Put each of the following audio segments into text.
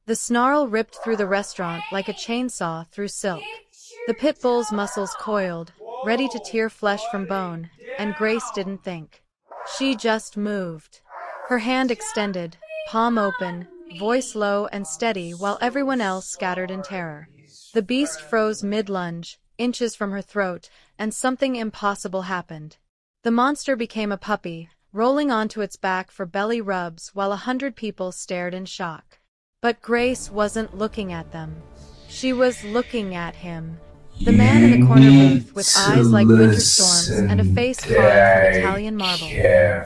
The snarl ripped through the restaurant like a chainsaw through silk. The pit bull's muscles coiled, ready to tear flesh from bone, and Grace didn't think. She just moved. Her hand extended, palm open, voice low and steady while everyone else scattered in terror. The beast froze mid-lunge, inches from her throat, and something impossible happened. The monster became a puppy, rolling onto its back for belly rubs while 100 people stared in shock. But Grace wasn't looking at them. She was looking at him. The man in the corner booth with eyes like winter storms and a face carved from Italian marble.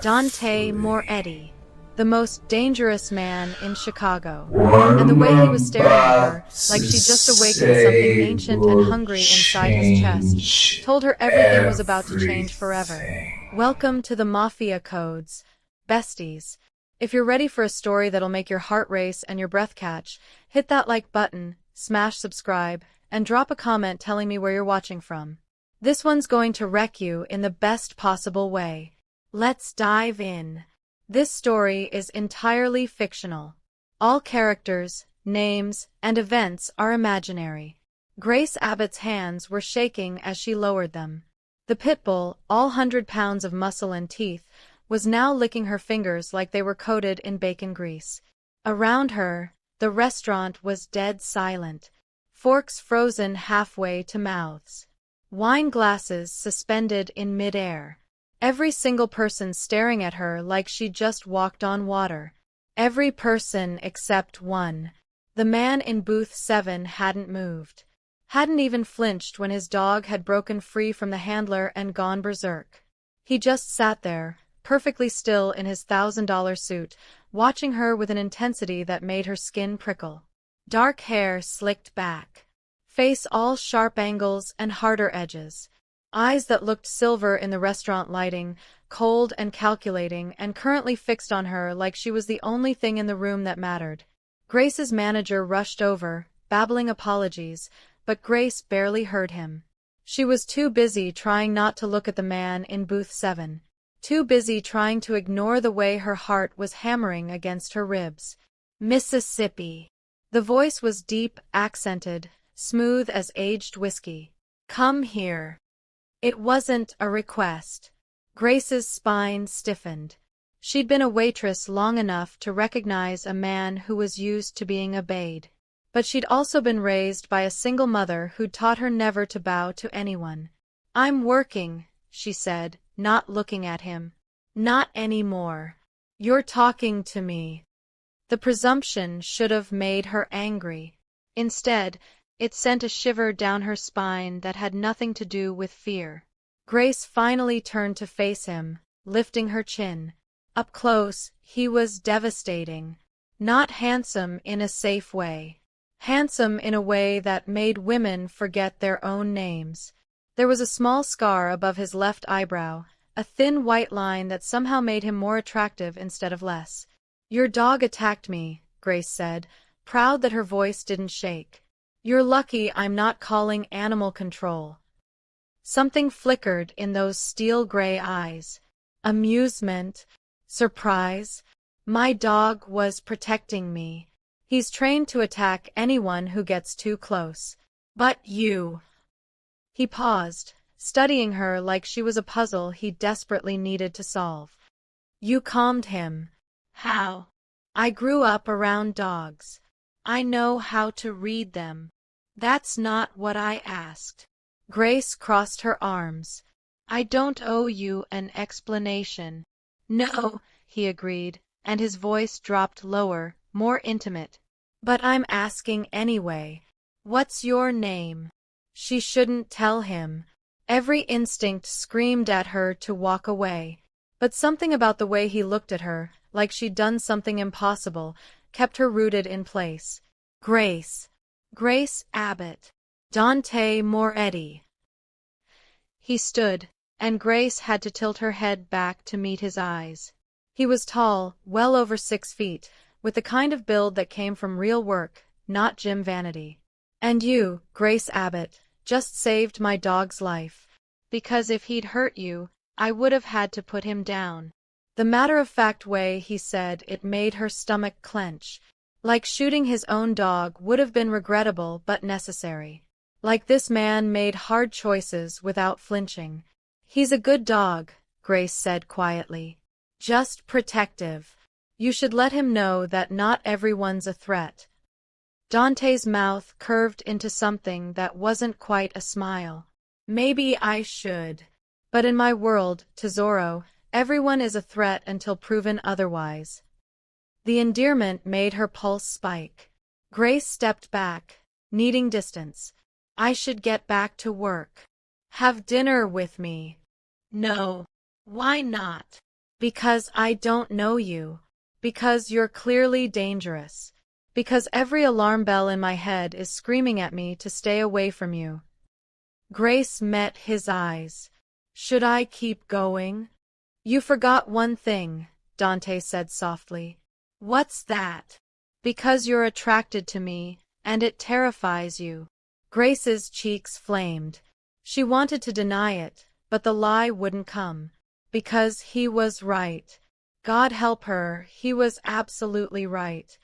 Dante Moretti. The most dangerous man in Chicago. And the way he was staring at her, like she just awakened something ancient and hungry inside his chest, told her everything was about to change forever. Welcome to the Mafia codes, besties. If you're ready for a story that'll make your heart race and your breath catch, hit that like button, smash subscribe, and drop a comment telling me where you're watching from. This one's going to wreck you in the best possible way. Let's dive in. This story is entirely fictional. All characters, names, and events are imaginary. Grace Abbott's hands were shaking as she lowered them. The pit bull, all 100 pounds of muscle and teeth, was now licking her fingers like they were coated in bacon grease. Around her, the restaurant was dead silent. Forks frozen halfway to mouths. Wine glasses suspended in midair. Every single person staring at her like she just walked on water. Every person except one. The man in booth 7 hadn't moved. Hadn't even flinched when his dog had broken free from the handler and gone berserk. He just sat there, perfectly still in his $1,000 suit, watching her with an intensity that made her skin prickle. Dark hair slicked back. Face all sharp angles and harder edges. Eyes that looked silver in the restaurant lighting, cold and calculating and currently fixed on her like she was the only thing in the room that mattered. Grace's manager rushed over, babbling apologies, but Grace barely heard him. She was too busy trying not to look at the man in booth 7. Too busy trying to ignore the way her heart was hammering against her ribs. Mississippi. The voice was deep, accented, smooth as aged whiskey. Come here. It wasn't a request. Grace's spine stiffened. She'd been a waitress long enough to recognize a man who was used to being obeyed. But she'd also been raised by a single mother who'd taught her never to bow to anyone. I'm working, she said, not looking at him. Not anymore. You're talking to me. The presumption should have made her angry. Instead, it sent a shiver down her spine that had nothing to do with fear. Grace finally turned to face him, lifting her chin. Up close, he was devastating. Not handsome in a safe way. Handsome in a way that made women forget their own names. There was a small scar above his left eyebrow, a thin white line that somehow made him more attractive instead of less. Your dog attacked me, Grace said, proud that her voice didn't shake. You're lucky I'm not calling animal control. Something flickered in those steel-gray eyes. Amusement. Surprise. My dog was protecting me. He's trained to attack anyone who gets too close. But you. He paused, studying her like she was a puzzle he desperately needed to solve. You calmed him. How? I grew up around dogs. I know how to read them. That's not what I asked. Grace crossed her arms. I don't owe you an explanation. No, he agreed, and his voice dropped lower, more intimate. But I'm asking anyway. What's your name? She shouldn't tell him. Every instinct screamed at her to walk away. But something about the way he looked at her, like she'd done something impossible, kept her rooted in place. Grace. Grace Abbott. Dante Moretti. He stood, and Grace had to tilt her head back to meet his eyes. He was tall, well over 6 feet, with the kind of build that came from real work, not gym vanity. And you, Grace Abbott, just saved my dog's life. Because if he'd hurt you, I would have had to put him down. The matter-of-fact way he said it made her stomach clench. Like shooting his own dog would have been regrettable but necessary. Like this man made hard choices without flinching. He's a good dog, Grace said quietly. Just protective. You should let him know that not everyone's a threat. Dante's mouth curved into something that wasn't quite a smile. Maybe I should. But in my world, Tesoro, everyone is a threat until proven otherwise. The endearment made her pulse spike. Grace stepped back, needing distance. I should get back to work. Have dinner with me. No. Why not? Because I don't know you. Because you're clearly dangerous. Because every alarm bell in my head is screaming at me to stay away from you. Grace met his eyes. Should I keep going? You forgot one thing, Dante said softly. What's that? Because you're attracted to me, and it terrifies you. Grace's cheeks flamed. She wanted to deny it, but the lie wouldn't come. Because he was right. God help her, he was absolutely right.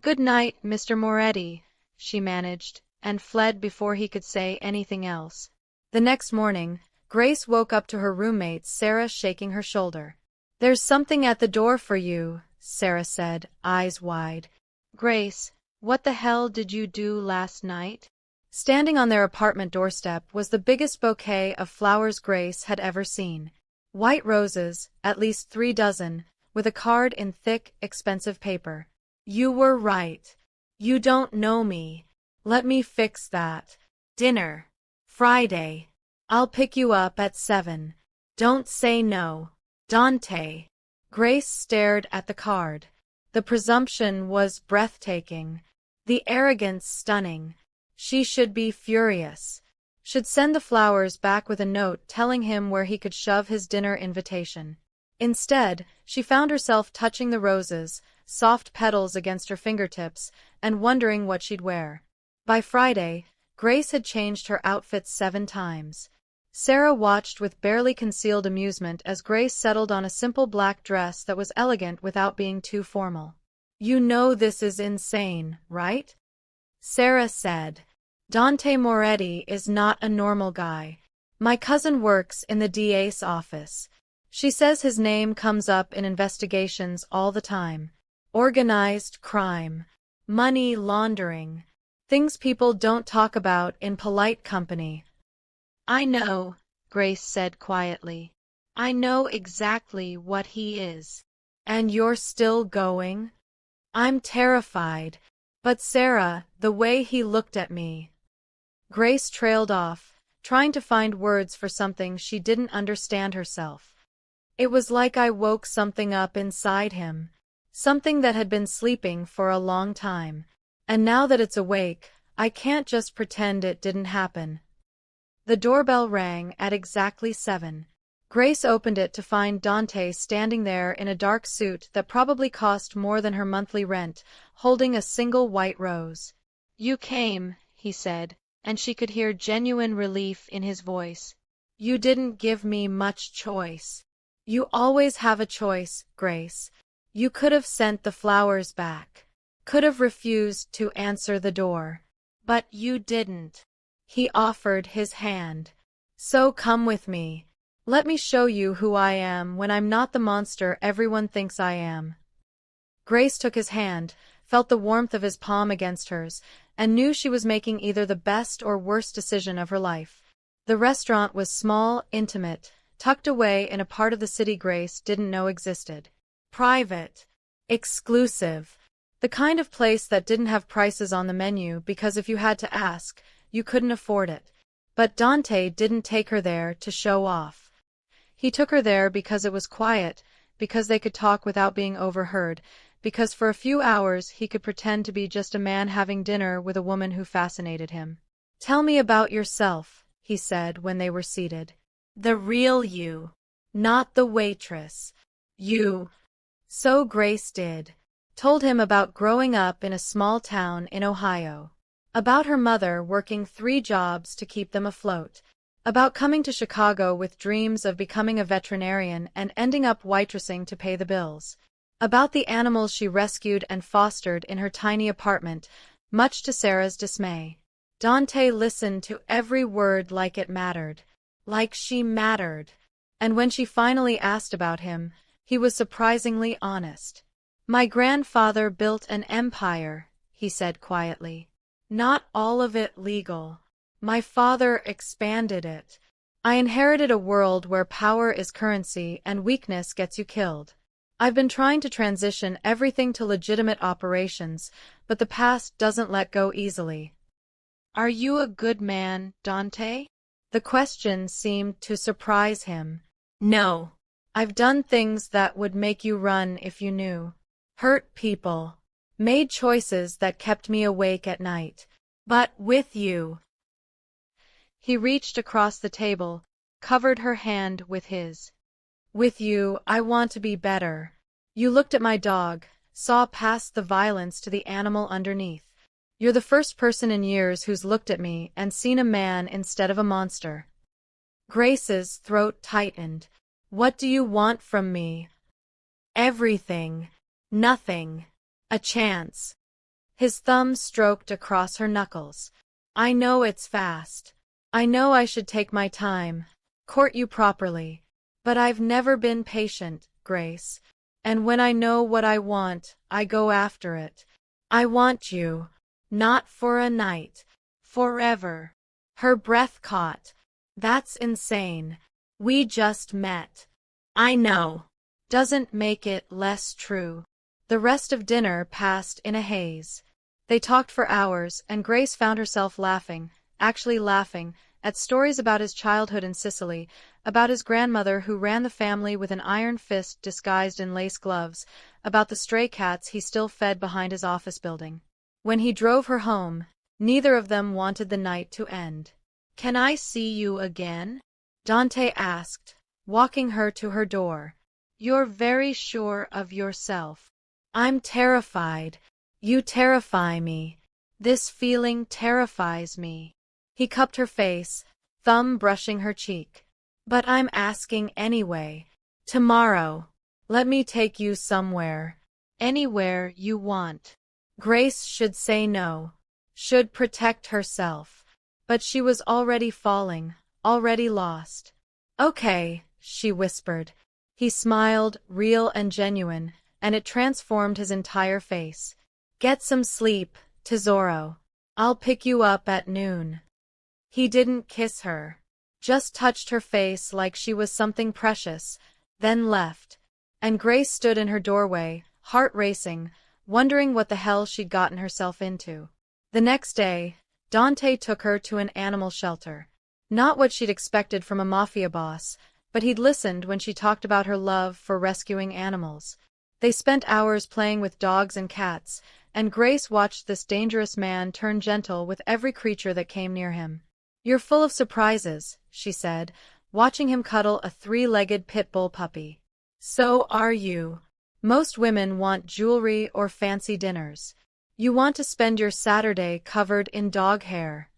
Good night, Mr. Moretti, she managed, and fled before he could say anything else. The next morning, Grace woke up to her roommate Sarah shaking her shoulder. There's something at the door for you, Sarah said, eyes wide. Grace, what the hell did you do last night? Standing on their apartment doorstep was the biggest bouquet of flowers Grace had ever seen. White roses, at least 3 dozen, with a card in thick, expensive paper. You were right. You don't know me. Let me fix that. Dinner. Friday. I'll pick you up at 7. Don't say no. Dante. Grace stared at the card. The presumption was breathtaking. The arrogance stunning. She should be furious. Should send the flowers back with a note telling him where he could shove his dinner invitation. Instead, she found herself touching the roses, soft petals against her fingertips, and wondering what she'd wear. By Friday, Grace had changed her outfit 7 times. Sarah watched with barely concealed amusement as Grace settled on a simple black dress that was elegant without being too formal. You know this is insane, right? Sarah said. Dante Moretti is not a normal guy. My cousin works in the DA's office. She says his name comes up in investigations all the time. Organized crime. Money laundering. Things people don't talk about in polite company. I know, Grace said quietly. I know exactly what he is. And you're still going? I'm terrified. But Sarah, the way he looked at me. Grace trailed off, trying to find words for something she didn't understand herself. It was like I woke something up inside him. Something that had been sleeping for a long time. And now that it's awake, I can't just pretend it didn't happen. The doorbell rang at exactly 7. Grace opened it to find Dante standing there in a dark suit that probably cost more than her monthly rent, holding a single white rose. You came, he said, and she could hear genuine relief in his voice. You didn't give me much choice. You always have a choice, Grace. You could have sent the flowers back. Could have refused to answer the door. But you didn't. He offered his hand. So come with me. Let me show you who I am when I'm not the monster everyone thinks I am. Grace took his hand, felt the warmth of his palm against hers, and knew she was making either the best or worst decision of her life. The restaurant was small, intimate, tucked away in a part of the city Grace didn't know existed. Private. Exclusive. The kind of place that didn't have prices on the menu because if you had to ask, you couldn't afford it. But Dante didn't take her there to show off. He took her there because it was quiet, because they could talk without being overheard, because for a few hours he could pretend to be just a man having dinner with a woman who fascinated him. Tell me about yourself, he said when they were seated. The real you. Not the waitress. You. So Grace did. Told him about growing up in a small town in Ohio. About her mother working 3 jobs to keep them afloat. About coming to Chicago with dreams of becoming a veterinarian and ending up waitressing to pay the bills. About the animals she rescued and fostered in her tiny apartment, much to Sarah's dismay. Dante listened to every word like it mattered, like she mattered. And when she finally asked about him, he was surprisingly honest. "My grandfather built an empire," he said quietly. "Not all of it legal. My father expanded it. I inherited a world where power is currency and weakness gets you killed. I've been trying to transition everything to legitimate operations, but the past doesn't let go easily." "Are you a good man, Dante?" The question seemed to surprise him. "No. I've done things that would make you run if you knew. Hurt people. Made choices that kept me awake at night. But with you." He reached across the table, covered her hand with his. "With you, I want to be better. You looked at my dog, saw past the violence to the animal underneath. You're the first person in years who's looked at me and seen a man instead of a monster." Grace's throat tightened. "What do you want from me?" "Everything. Nothing. A chance." His thumb stroked across her knuckles. "I know it's fast. I know I should take my time, court you properly. But I've never been patient, Grace. And when I know what I want, I go after it. I want you. Not for a night. Forever." Her breath caught. "That's insane. We just met." "I know." "Doesn't make it less true." The rest of dinner passed in a haze. They talked for hours, and Grace found herself laughing, actually laughing, at stories about his childhood in Sicily, about his grandmother who ran the family with an iron fist disguised in lace gloves, about the stray cats he still fed behind his office building. When he drove her home, neither of them wanted the night to end. "Can I see you again?" Dante asked, walking her to her door. "You're very sure of yourself." "I'm terrified. You terrify me. This feeling terrifies me." He cupped her face, thumb brushing her cheek. "But I'm asking anyway. Tomorrow. Let me take you somewhere. Anywhere you want." Grace should say no. Should protect herself. But she was already falling, already lost. "Okay," she whispered. He smiled, real and genuine, and it transformed his entire face. "Get some sleep, tesoro. I'll pick you up at noon." He didn't kiss her. Just touched her face like she was something precious, then left. And Grace stood in her doorway, heart racing, wondering what the hell she'd gotten herself into. The next day, Dante took her to an animal shelter. Not what she'd expected from a mafia boss, but he'd listened when she talked about her love for rescuing animals. They spent hours playing with dogs and cats, and Grace watched this dangerous man turn gentle with every creature that came near him. "You're full of surprises," she said, watching him cuddle a three-legged pit bull puppy. "So are you. Most women want jewelry or fancy dinners. You want to spend your Saturday covered in dog hair."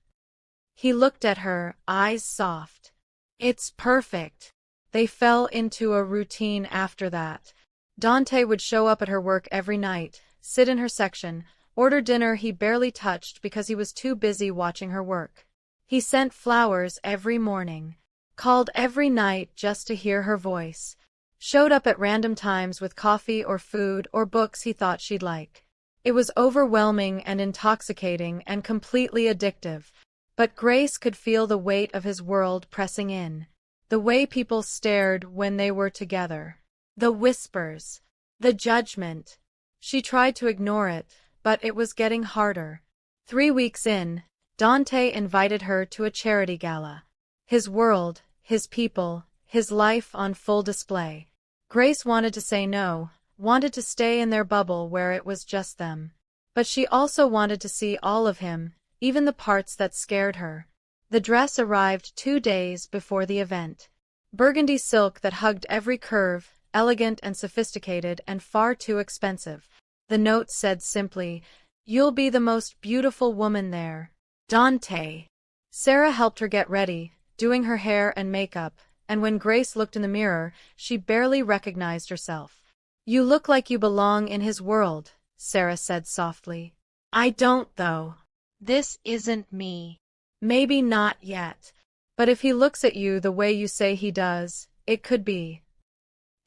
He looked at her, eyes soft. "It's perfect." They fell into a routine after that. Dante would show up at her work every night, sit in her section, order dinner he barely touched because he was too busy watching her work. He sent flowers every morning, called every night just to hear her voice, showed up at random times with coffee or food or books he thought she'd like. It was overwhelming and intoxicating and completely addictive, but Grace could feel the weight of his world pressing in. The way people stared when they were together. The whispers. The judgment. She tried to ignore it, but it was getting harder. 3 weeks in, Dante invited her to a charity gala. His world, his people, his life on full display. Grace wanted to say no, wanted to stay in their bubble where it was just them. But she also wanted to see all of him, even the parts that scared her. The dress arrived 2 days before the event. Burgundy silk that hugged every curve, elegant and sophisticated and far too expensive. The note said simply, "You'll be the most beautiful woman there, Dante." Sarah helped her get ready, doing her hair and makeup, and when Grace looked in the mirror, she barely recognized herself. You look like you belong in his world, Sarah said softly. I don't, though. This isn't me. Maybe not yet. But if he looks at you the way you say he does, it could be.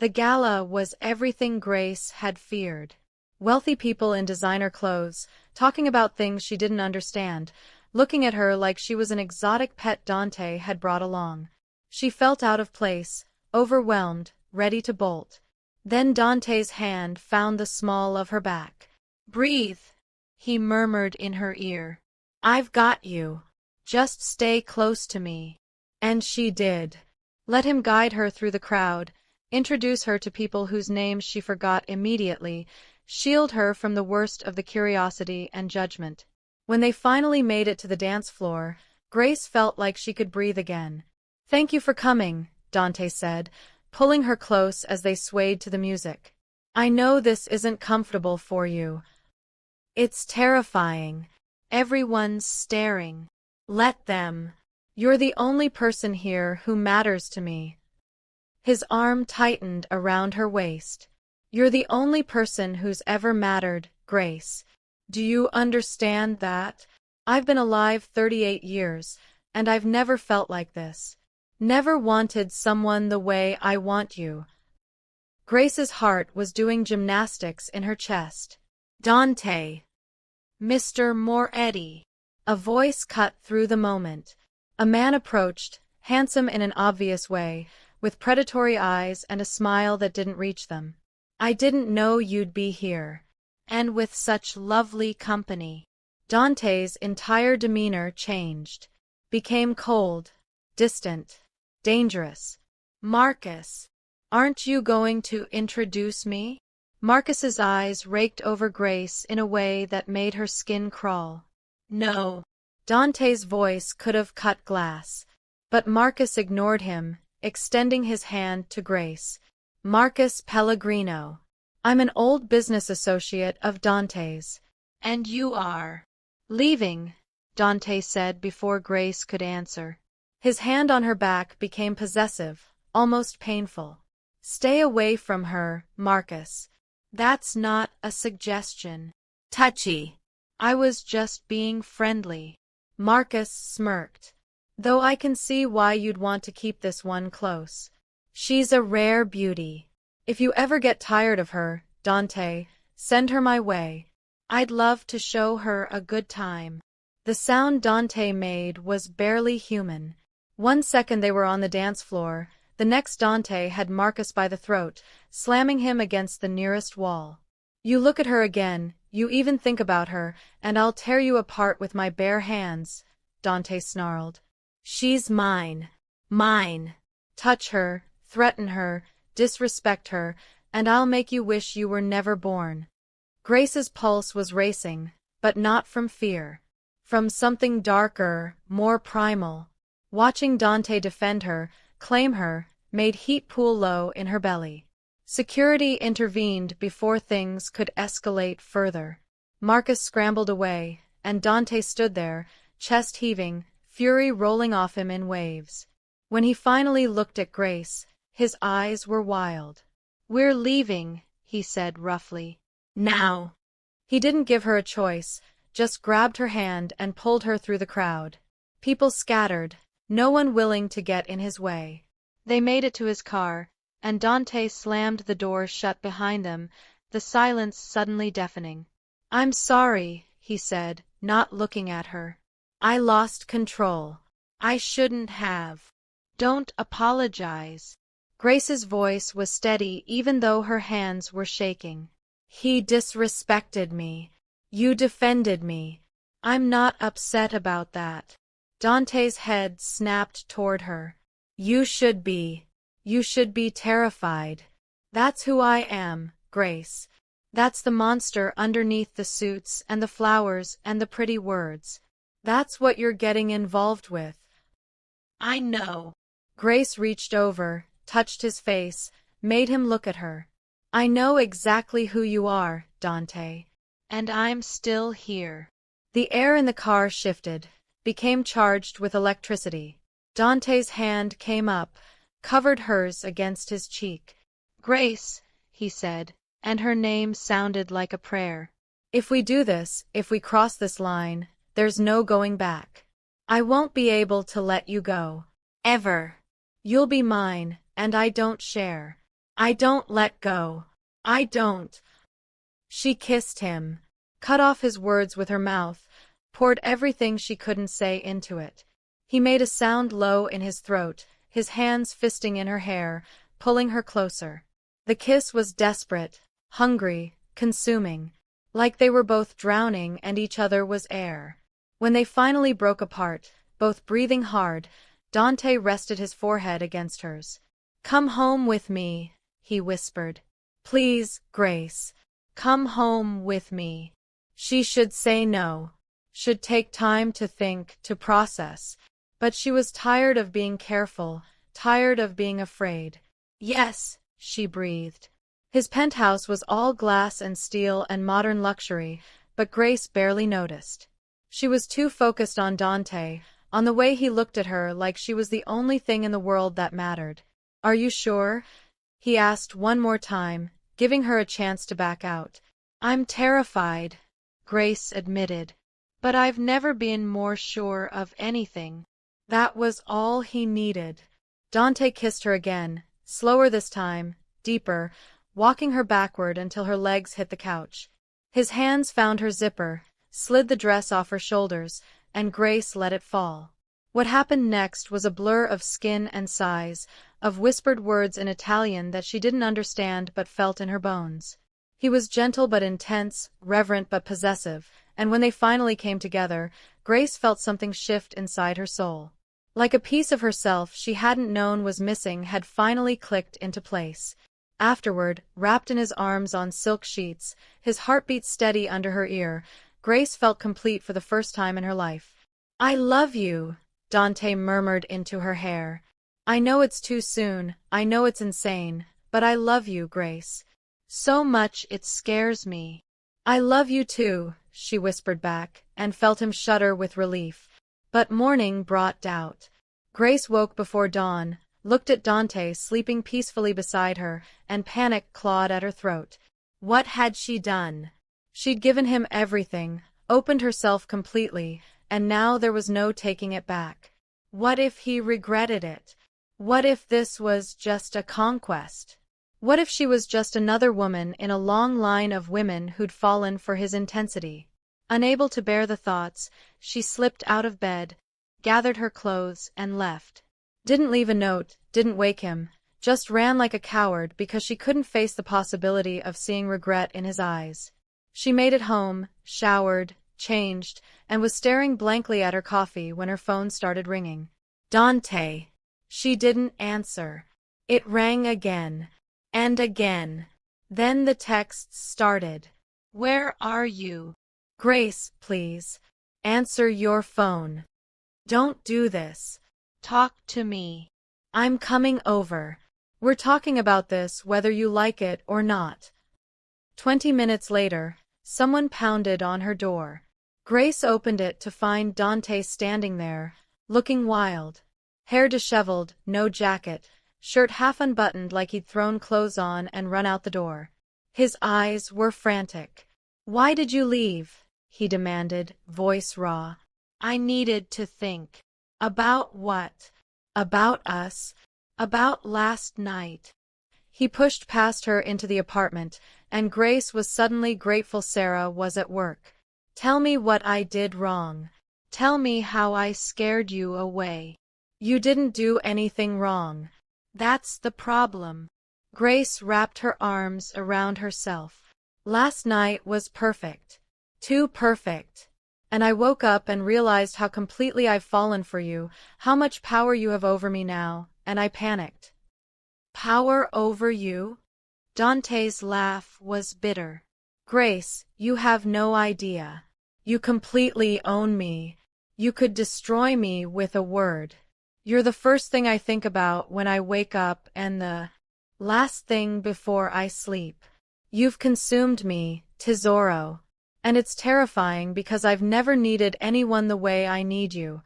The gala was everything Grace had feared. Wealthy people in designer clothes, talking about things she didn't understand, looking at her like she was an exotic pet Dante had brought along. She felt out of place, overwhelmed, ready to bolt. Then Dante's hand found the small of her back. Breathe, he murmured in her ear. I've got you. Just stay close to me. And she did. Let him guide her through the crowd, introduce her to people whose names she forgot immediately, shield her from the worst of the curiosity and judgment. When they finally made it to the dance floor, Grace felt like she could breathe again. Thank you for coming, Dante said, pulling her close as they swayed to the music. I know this isn't comfortable for you. It's terrifying. Everyone's staring. Let them. You're the only person here who matters to me. His arm tightened around her waist. You're the only person who's ever mattered, Grace. Do you understand that? I've been alive 38 years, and I've never felt like this. Never wanted someone the way I want you. Grace's heart was doing gymnastics in her chest. Dante. Mr. Moretti. A voice cut through the moment. A man approached, handsome in an obvious way, with predatory eyes and a smile that didn't reach them. I didn't know you'd be here. And with such lovely company. Dante's entire demeanor changed. Became cold, distant, dangerous. Marcus, aren't you going to introduce me? Marcus's eyes raked over Grace in a way that made her skin crawl. No. Dante's voice could have cut glass. But Marcus ignored him, extending his hand to Grace. Marcus Pellegrino. I'm an old business associate of Dante's. And you are. Leaving, Dante said before Grace could answer. His hand on her back became possessive, almost painful. Stay away from her, Marcus. That's not a suggestion. Touchy. I was just being friendly. Marcus smirked. Though I can see why you'd want to keep this one close. She's a rare beauty. If you ever get tired of her, Dante, send her my way. I'd love to show her a good time. The sound Dante made was barely human. 1 second they were on the dance floor, the next Dante had Marcus by the throat, slamming him against the nearest wall. You look at her again, you even think about her, and I'll tear you apart with my bare hands, Dante snarled. She's mine. Mine. Touch her, threaten her, disrespect her, and I'll make you wish you were never born. Grace's pulse was racing, but not from fear. From something darker, more primal. Watching Dante defend her, claim her, made heat pool low in her belly. Security intervened before things could escalate further. Marcus scrambled away, and Dante stood there, chest heaving, fury rolling off him in waves. When he finally looked at Grace, his eyes were wild. We're leaving, he said roughly. Now. He didn't give her a choice, just grabbed her hand and pulled her through the crowd. People scattered, no one willing to get in his way. They made it to his car, and Dante slammed the door shut behind them, the silence suddenly deafening. I'm sorry, he said, not looking at her. I lost control. I shouldn't have. Don't apologize. Grace's voice was steady even though her hands were shaking. He disrespected me. You defended me. I'm not upset about that. Dante's head snapped toward her. You should be. You should be terrified. That's who I am, Grace. That's the monster underneath the suits and the flowers and the pretty words. That's what you're getting involved with. I know. Grace reached over, touched his face, made him look at her. I know exactly who you are, Dante. And I'm still here. The air in the car shifted, became charged with electricity. Dante's hand came up, covered hers against his cheek. Grace, he said, and her name sounded like a prayer. If we do this, if we cross this line, there's no going back. I won't be able to let you go. Ever. You'll be mine, and I don't share. I don't let go. I don't. She kissed him, cut off his words with her mouth, poured everything she couldn't say into it. He made a sound low in his throat, his hands fisting in her hair, pulling her closer. The kiss was desperate, hungry, consuming, like they were both drowning and each other was air. When they finally broke apart, both breathing hard, Dante rested his forehead against hers. "Come home with me," he whispered. "Please, Grace. Come home with me." She should say no, should take time to think, to process, but she was tired of being careful, tired of being afraid. "Yes," she breathed. His penthouse was all glass and steel and modern luxury, but Grace barely noticed. She was too focused on Dante, on the way he looked at her like she was the only thing in the world that mattered. "Are you sure?" he asked one more time, giving her a chance to back out. "I'm terrified," Grace admitted. "But I've never been more sure of anything." That was all he needed. Dante kissed her again, slower this time, deeper, walking her backward until her legs hit the couch. His hands found her zipper, slid the dress off her shoulders, and Grace let it fall. What happened next was a blur of skin and sighs, of whispered words in Italian that she didn't understand but felt in her bones. He was gentle but intense, reverent but possessive, and when they finally came together, Grace felt something shift inside her soul. Like a piece of herself she hadn't known was missing had finally clicked into place. Afterward, wrapped in his arms on silk sheets, his heartbeat steady under her ear, Grace felt complete for the first time in her life. "I love you," Dante murmured into her hair. "I know it's too soon, I know it's insane, but I love you, Grace. So much it scares me." "I love you too," she whispered back, and felt him shudder with relief. But morning brought doubt. Grace woke before dawn, looked at Dante sleeping peacefully beside her, and panic clawed at her throat. What had she done? She'd given him everything, opened herself completely, and now there was no taking it back. What if he regretted it? What if this was just a conquest? What if she was just another woman in a long line of women who'd fallen for his intensity? Unable to bear the thoughts, she slipped out of bed, gathered her clothes, and left. Didn't leave a note, didn't wake him, just ran like a coward because she couldn't face the possibility of seeing regret in his eyes. She made it home, showered, changed, and was staring blankly at her coffee when her phone started ringing. Dante. She didn't answer. It rang again. And again. Then the texts started. "Where are you? Grace, please. Answer your phone. Don't do this. Talk to me. I'm coming over. We're talking about this whether you like it or not." 20 minutes later, someone pounded on her door. Grace opened it to find Dante standing there, looking wild. Hair disheveled, no jacket, shirt half unbuttoned like he'd thrown clothes on and run out the door. His eyes were frantic. "Why did you leave?" he demanded, voice raw. "I needed to think." "About what?" "About us. About last night." He pushed past her into the apartment, and Grace was suddenly grateful Sarah was at work. "Tell me what I did wrong. Tell me how I scared you away." "You didn't do anything wrong. That's the problem." Grace wrapped her arms around herself. "Last night was perfect. Too perfect. And I woke up and realized how completely I've fallen for you, how much power you have over me now, and I panicked." "Power over you?" Dante's laugh was bitter. "Grace, you have no idea. You completely own me. You could destroy me with a word. You're the first thing I think about when I wake up and the last thing before I sleep. You've consumed me, tesoro. And it's terrifying because I've never needed anyone the way I need you.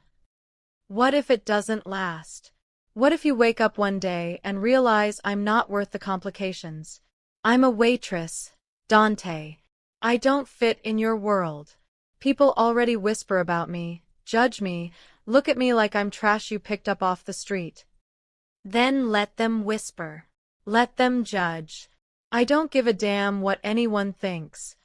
What if it doesn't last? What if you wake up one day and realize I'm not worth the complications? I'm a waitress, Dante. I don't fit in your world. People already whisper about me, judge me, look at me like I'm trash you picked up off the street. Then let them whisper. Let them judge. I don't give a damn what anyone thinks.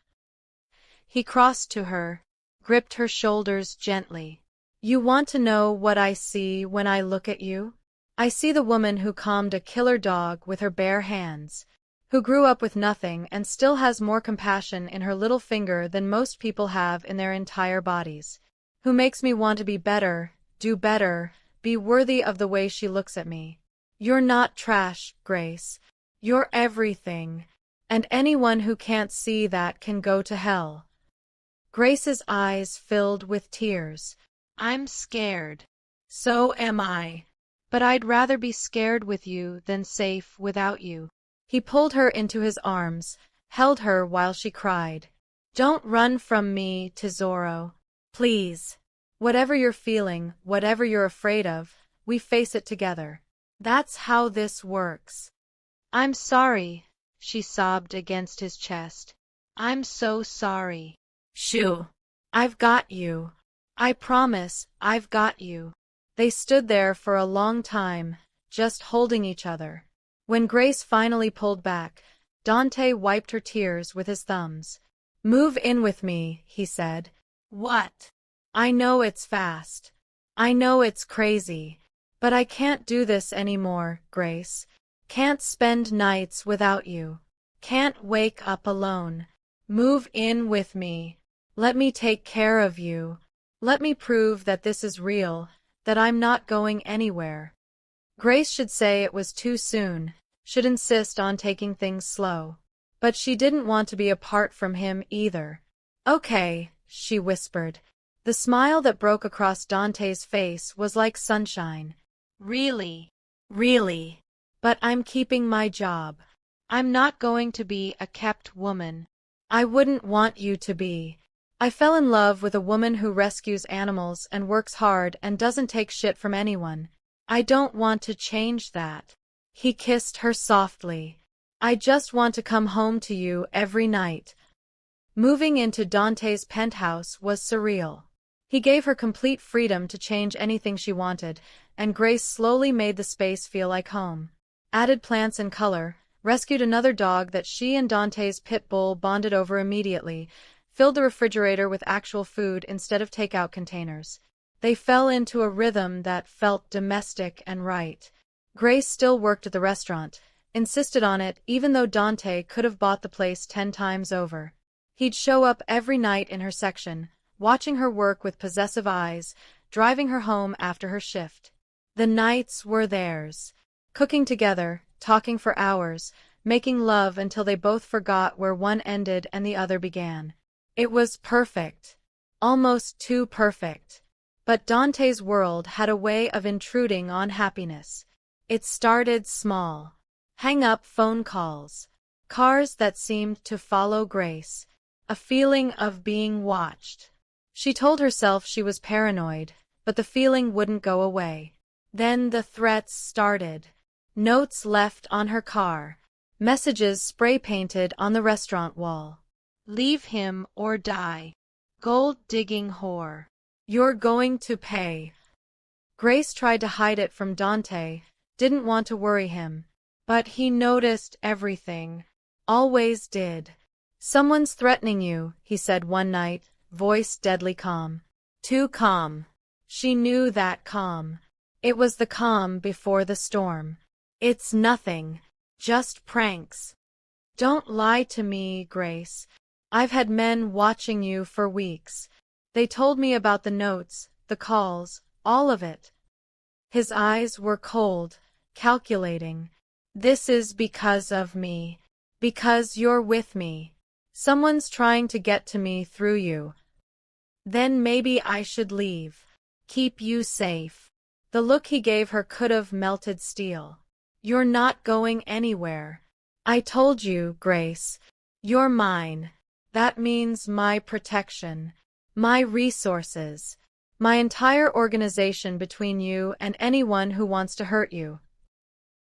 He crossed to her, gripped her shoulders gently. You want to know what I see when I look at you? I see the woman who calmed a killer dog with her bare hands, who grew up with nothing and still has more compassion in her little finger than most people have in their entire bodies, who makes me want to be better, do better, be worthy of the way she looks at me. You're not trash, Grace. You're everything, and anyone who can't see that can go to hell. Grace's eyes filled with tears. I'm scared. So am I. But I'd rather be scared with you than safe without you. He pulled her into his arms, held her while she cried. Don't run from me, Tesoro. Please. Whatever you're feeling, whatever you're afraid of, we face it together. That's how this works. I'm sorry, she sobbed against his chest. I'm so sorry. Shoo. I've got you. I promise, I've got you. They stood there for a long time, just holding each other. When Grace finally pulled back, Dante wiped her tears with his thumbs. Move in with me, he said. What? I know it's fast. I know it's crazy. But I can't do this anymore, Grace. Can't spend nights without you. Can't wake up alone. Move in with me. Let me take care of you. Let me prove that this is real, that I'm not going anywhere. Grace should say it was too soon, should insist on taking things slow. But she didn't want to be apart from him either. Okay, she whispered. The smile that broke across Dante's face was like sunshine. Really? Really? But I'm keeping my job. I'm not going to be a kept woman. I wouldn't want you to be. I fell in love with a woman who rescues animals and works hard and doesn't take shit from anyone. I don't want to change that. He kissed her softly. I just want to come home to you every night. Moving into Dante's penthouse was surreal. He gave her complete freedom to change anything she wanted, and Grace slowly made the space feel like home. Added plants and color, rescued another dog that she and Dante's pit bull bonded over immediately, filled the refrigerator with actual food instead of takeout containers. They fell into a rhythm that felt domestic and right. Grace still worked at the restaurant, insisted on it even though Dante could have bought the place 10 times over. He'd show up every night in her section, watching her work with possessive eyes, driving her home after her shift. The nights were theirs. Cooking together, talking for hours, making love until they both forgot where one ended and the other began. It was perfect. Almost too perfect. But Dante's world had a way of intruding on happiness. It started small. Hang-up phone calls. Cars that seemed to follow Grace. A feeling of being watched. She told herself she was paranoid, but the feeling wouldn't go away. Then the threats started. Notes left on her car. Messages spray-painted on the restaurant wall. Leave him or die. Gold-digging whore. You're going to pay. Grace tried to hide it from Dante, didn't want to worry him. But he noticed everything. Always did. Someone's threatening you, he said one night, voice deadly calm. Too calm. She knew that calm. It was the calm before the storm. It's nothing. Just pranks. Don't lie to me, Grace. I've had men watching you for weeks. They told me about the notes, the calls, all of it. His eyes were cold, calculating. This is because of me. Because you're with me. Someone's trying to get to me through you. Then maybe I should leave. Keep you safe. The look he gave her could have melted steel. You're not going anywhere. I told you, Grace. You're mine. That means my protection. My resources. My entire organization between you and anyone who wants to hurt you.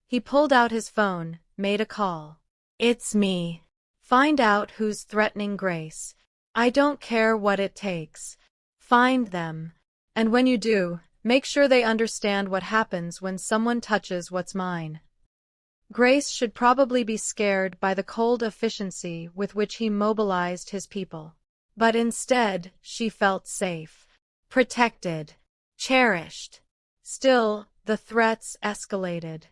He pulled out his phone, made a call. It's me. Find out who's threatening Grace. I don't care what it takes. Find them. And when you do, make sure they understand what happens when someone touches what's mine. Grace should probably be scared by the cold efficiency with which he mobilized his people. But instead, she felt safe, protected, cherished. Still, the threats escalated.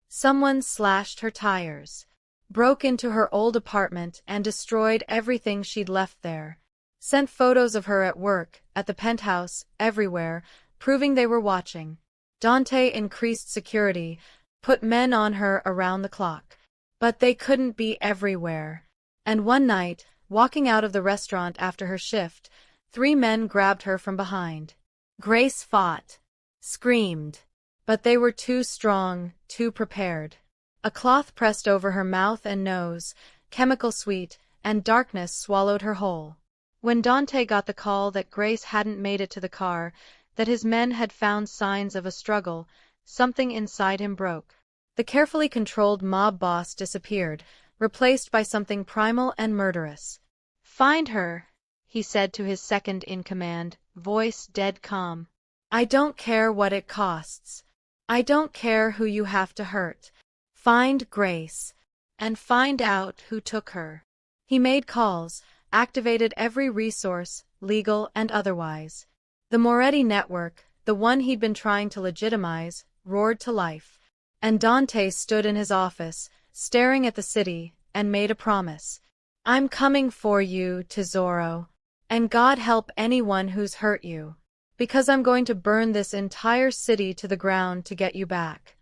Someone slashed her tires, broke into her old apartment and destroyed everything she'd left there. Sent photos of her at work, at the penthouse, everywhere, proving they were watching. Dante increased security, put men on her around the clock. But they couldn't be everywhere. And one night, walking out of the restaurant after her shift, 3 men grabbed her from behind. Grace fought, screamed, but they were too strong, too prepared. A cloth pressed over her mouth and nose, chemical sweet, and darkness swallowed her whole. When Dante got the call that Grace hadn't made it to the car, that his men had found signs of a struggle, something inside him broke. The carefully controlled mob boss disappeared, replaced by something primal and murderous. "Find her," he said to his second-in-command, voice dead calm. "I don't care what it costs. I don't care who you have to hurt. Find Grace. And find out who took her." He made calls, activated every resource, legal and otherwise. The Moretti network, the one he'd been trying to legitimize, roared to life. And Dante stood in his office, staring at the city, and made a promise. "I'm coming for you, Tesoro. And God help anyone who's hurt you. Because I'm going to burn this entire city to the ground to get you back."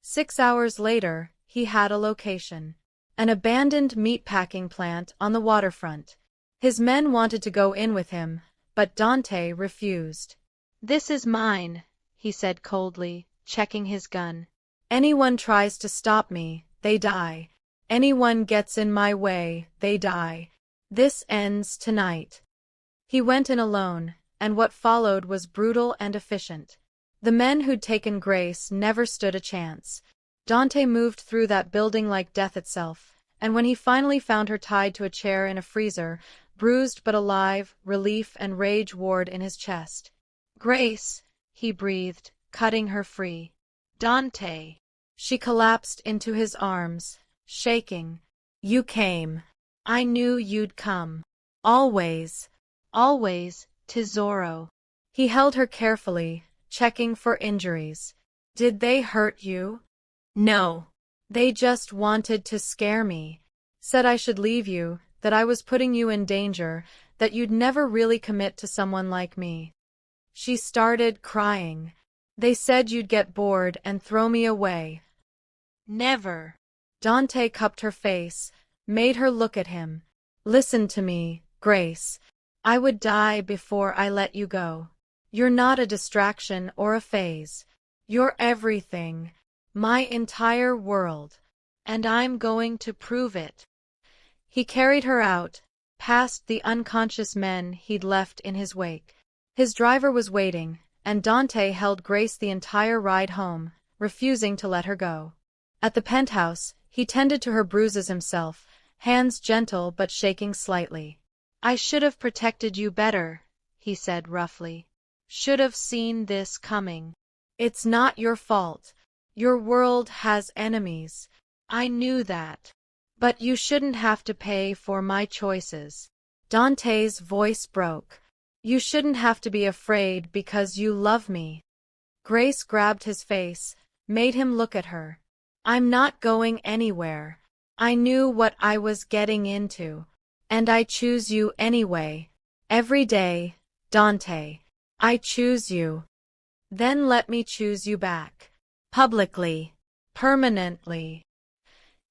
6 hours later, he had a location. An abandoned meatpacking plant on the waterfront. His men wanted to go in with him, but Dante refused. "This is mine," he said coldly, checking his gun. "Anyone tries to stop me, they die. Anyone gets in my way, they die. This ends tonight." He went in alone, and what followed was brutal and efficient. The men who'd taken Grace never stood a chance. Dante moved through that building like death itself, and when he finally found her tied to a chair in a freezer, bruised but alive, relief and rage warred in his chest. "Grace," he breathed, cutting her free. "Dante." She collapsed into his arms, shaking. "You came. I knew you'd come. Always. Always, Tesoro." He held her carefully, checking for injuries. "Did they hurt you?" "No. They just wanted to scare me. Said I should leave you, that I was putting you in danger, that you'd never really commit to someone like me." She started crying. "They said you'd get bored and throw me away." "Never." Dante cupped her face, made her look at him. "Listen to me, Grace. I would die before I let you go. You're not a distraction or a phase. You're everything. My entire world. And I'm going to prove it." He carried her out, past the unconscious men he'd left in his wake. His driver was waiting, and Dante held Grace the entire ride home, refusing to let her go. At the penthouse, he tended to her bruises himself, hands gentle but shaking slightly. "I should have protected you better," he said roughly. "Should have seen this coming. It's not your fault. Your world has enemies. I knew that. But you shouldn't have to pay for my choices." Dante's voice broke. "You shouldn't have to be afraid because you love me." Grace grabbed his face, made him look at her. "I'm not going anywhere. I knew what I was getting into. And I choose you anyway. Every day, Dante. I choose you. Then let me choose you back. Publicly. Permanently."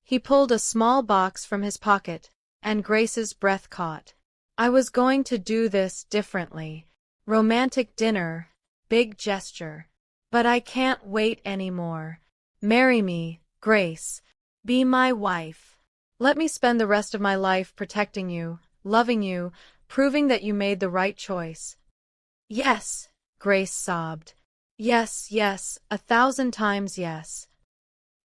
He pulled a small box from his pocket, and Grace's breath caught. "I was going to do this differently. Romantic dinner, big gesture. But I can't wait anymore. Marry me, Grace. Be my wife. Let me spend the rest of my life protecting you, loving you, proving that you made the right choice." "Yes," Grace sobbed. "Yes, yes, 1,000 times yes."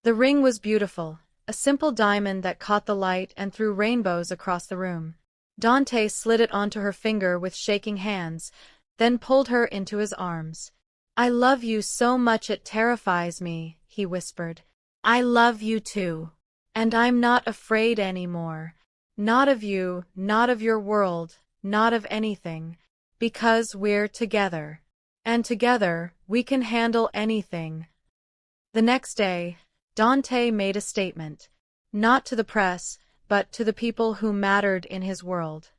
The ring was beautiful, a simple diamond that caught the light and threw rainbows across the room. Dante slid it onto her finger with shaking hands, then pulled her into his arms. "I love you so much it terrifies me," he whispered. "I love you too. And I'm not afraid anymore. Not of you, not of your world, not of anything. Because we're together. And together, we can handle anything." The next day, Dante made a statement. Not to the press, but to the people who mattered in his world.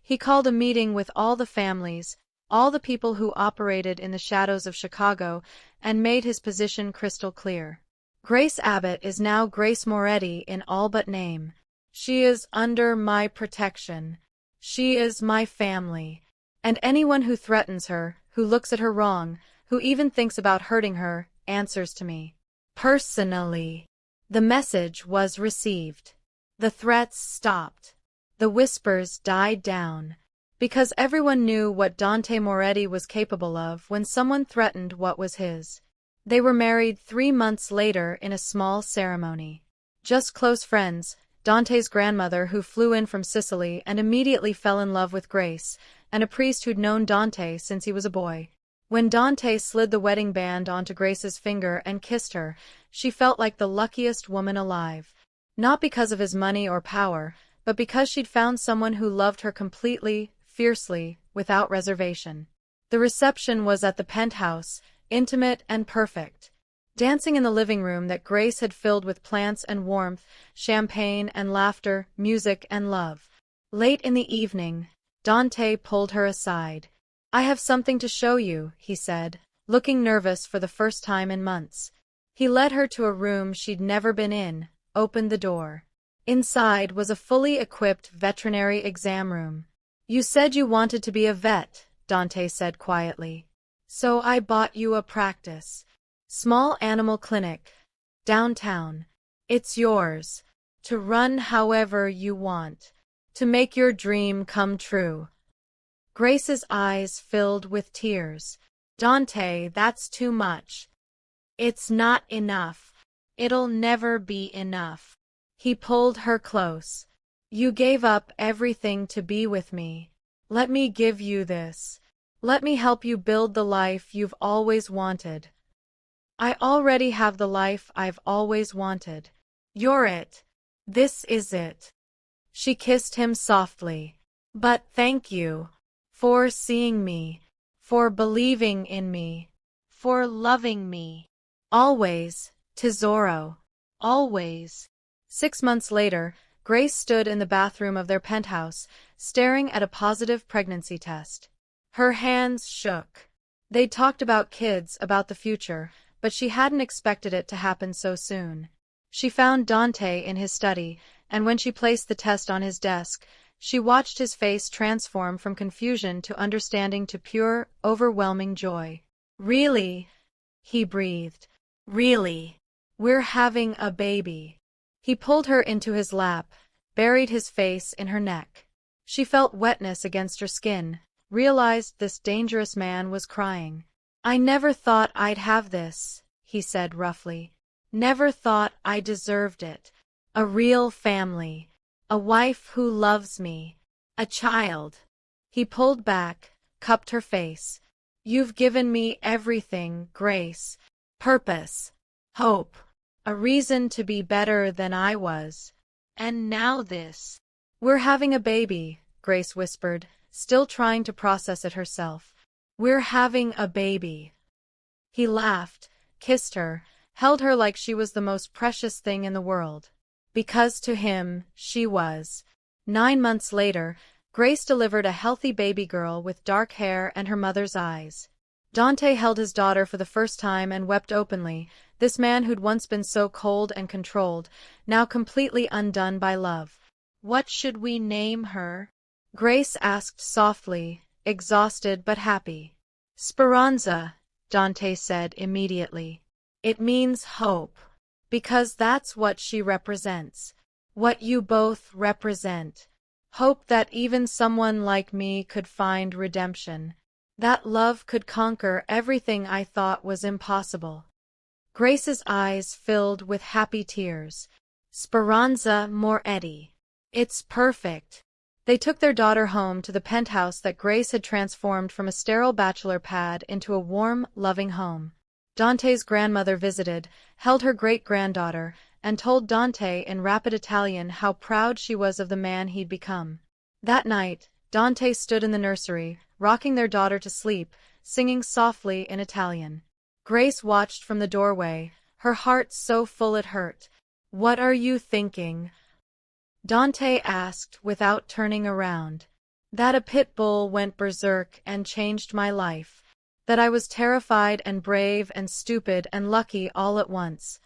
He called a meeting with all the families, all the people who operated in the shadows of Chicago, and made his position crystal clear. Grace Abbott is now Grace Moretti in all but name. She is under my protection. She is my family. And anyone who threatens her, who looks at her wrong, who even thinks about hurting her, answers to me. Personally. The message was received. The threats stopped. The whispers died down. Because everyone knew what Dante Moretti was capable of when someone threatened what was his. They were married 3 months later in a small ceremony. Just close friends, Dante's grandmother who flew in from Sicily and immediately fell in love with Grace, and a priest who'd known Dante since he was a boy. When Dante slid the wedding band onto Grace's finger and kissed her, she felt like the luckiest woman alive. Not because of his money or power, but because she'd found someone who loved her completely, fiercely, without reservation. The reception was at the penthouse, intimate and perfect. Dancing in the living room that Grace had filled with plants and warmth, champagne and laughter, music and love. Late in the evening, Dante pulled her aside. "I have something to show you," he said, looking nervous for the first time in months. He led her to a room she'd never been in, opened the door. Inside was a fully equipped veterinary exam room. "You said you wanted to be a vet," Dante said quietly. "So I bought you a practice. Small animal clinic. Downtown. It's yours. To run however you want. To make your dream come true." Grace's eyes filled with tears. "Dante, that's too much. It's not enough. It'll never be enough." He pulled her close. "You gave up everything to be with me. Let me give you this. Let me help you build the life you've always wanted." "I already have the life I've always wanted. You're it. This is it." She kissed him softly. "But thank you. For seeing me. For believing in me. For loving me. Always, tesoro. Always." 6 months later, Grace stood in the bathroom of their penthouse, staring at a positive pregnancy test. Her hands shook. They talked about kids, about the future, but she hadn't expected it to happen so soon. She found Dante in his study, and when she placed the test on his desk, she watched his face transform from confusion to understanding to pure, overwhelming joy. "Really?" he breathed. "Really? We're having a baby." He pulled her into his lap, buried his face in her neck. She felt wetness against her skin, realized this dangerous man was crying. "I never thought I'd have this," he said roughly. "Never thought I deserved it. A real family. A wife who loves me. A child." He pulled back, cupped her face. "You've given me everything, Grace. Purpose. Hope. A reason to be better than I was. And now this." "We're having a baby," Grace whispered, still trying to process it herself. "We're having a baby." He laughed, kissed her, held her like she was the most precious thing in the world. Because to him, she was. 9 months later, Grace delivered a healthy baby girl with dark hair and her mother's eyes. Dante held his daughter for the first time and wept openly, this man who'd once been so cold and controlled, now completely undone by love. "What should we name her?" Grace asked softly, exhausted but happy. "Speranza," Dante said immediately. "It means hope. Because that's what she represents. What you both represent. Hope that even someone like me could find redemption. That love could conquer everything I thought was impossible." Grace's eyes filled with happy tears. Speranza Moretti. It's perfect. They took their daughter home to the penthouse that Grace had transformed from a sterile bachelor pad into a warm, loving home. Dante's grandmother visited, held her great-granddaughter, and told Dante in rapid Italian how proud she was of the man he'd become. That night, Dante stood in the nursery, rocking their daughter to sleep, singing softly in Italian. Grace watched from the doorway, her heart so full it hurt. "What are you thinking?" Dante asked without turning around. "That a pit bull went berserk and changed my life. That I was terrified and brave and stupid and lucky all at once."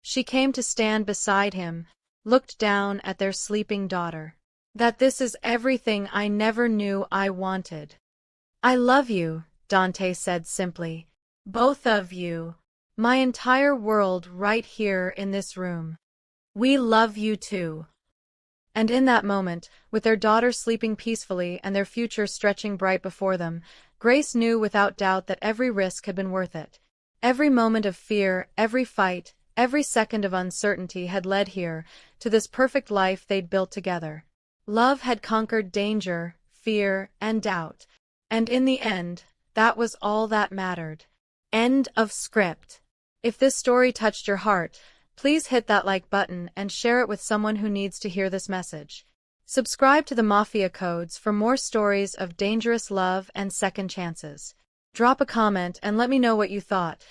She came to stand beside him, looked down at their sleeping daughter. "That this is everything I never knew I wanted." "I love you," Dante said simply. "Both of you. My entire world right here in this room. We love you too." And in that moment, with their daughter sleeping peacefully and their future stretching bright before them, Grace knew without doubt that every risk had been worth it. Every moment of fear, every fight, every second of uncertainty had led here, to this perfect life they'd built together. Love had conquered danger, fear, and doubt. And in the end, that was all that mattered. End of script. If this story touched your heart, please hit that like button and share it with someone who needs to hear this message. Subscribe to the Mafia Codes for more stories of dangerous love and second chances. Drop a comment and let me know what you thought.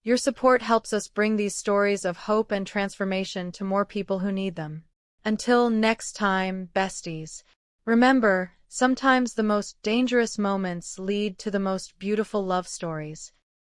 Your support helps us bring these stories of hope and transformation to more people who need them. Until next time, besties. Remember, sometimes the most dangerous moments lead to the most beautiful love stories.